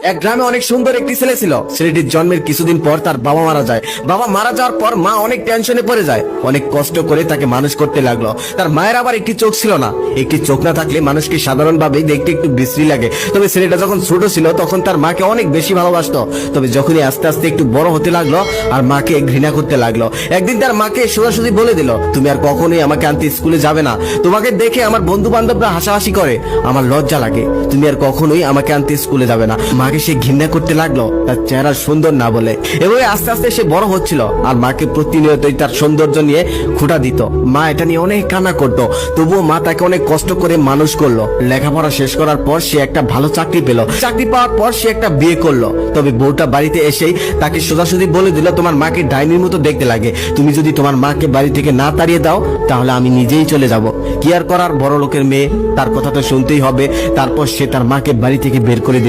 এক গ্রামে অনেক সুন্দর একটি ছেলে ছিল। ছেলেটির জন্মের কিছুদিন পর তার বাবা মারা যায়। বাবা মারা যাওয়ার পর মা অনেক টেনশনে পড়ে যায়। অনেক কষ্ট করে তাকে মানুষ করতে লাগলো। তার মায়ের আবার একটি চোখ ছিল না। একটি চোখ না থাকলে মানুষকে সাধারণভাবে দেখতে একটু বিশ্রী লাগে। তবে ছেলেটা যখন ছোট ছিল তখন তার মাকে অনেক বেশি ভালোবাসতো। তবে যখনই আস্তে আস্তে একটু বড় হতে লাগলো আর মাকে ঘৃণা করতে লাগলো। একদিন তার মাকে সোজাসুজি বলে দিল, তুমি আর কখনোই আমাকে আনতে স্কুলে যাবে না। তোমাকে দেখে আমার বন্ধু বান্ধবরা হাসাহাসি করে, আমার লজ্জা লাগে। তুমি আর কখনোই আমাকে আনতে স্কুলে যাবে না। মাকে সে ঘৃণা করতে লাগলো তার চেহারা সুন্দর না বলে। এভাবে আস্তে আস্তে সে বড় হচ্ছিল আর মাকে প্রতিনিয়তই তার সৌন্দর্য নিয়ে খোঁটা দিত। মা এটা নিয়ে অনেক কান্না করতো। তবুও মা তাকে অনেক কষ্ট করে মানুষ করলো। লেখাপড়া শেষ করার পর সে একটা ভালো চাকরি পেল। চাকরি পাওয়ার পর সে একটা বিয়ে করলো। তবে বউটা বাড়িতে এসেই তাকে সোজাসুজি বলে দিল, তোমার মাকে ডাইনির মতো দেখতে লাগে। তুমি যদি তোমার মাকে বাড়ি থেকে না তাড়িয়ে দাও তাহলে আমি নিজেই চলে যাব। কি আর করার, বড় লোকের মেয়ে, তার কথা তো শুনতেই হবে। তারপর সে তার মাকে বাড়ি থেকে বের করে দিল।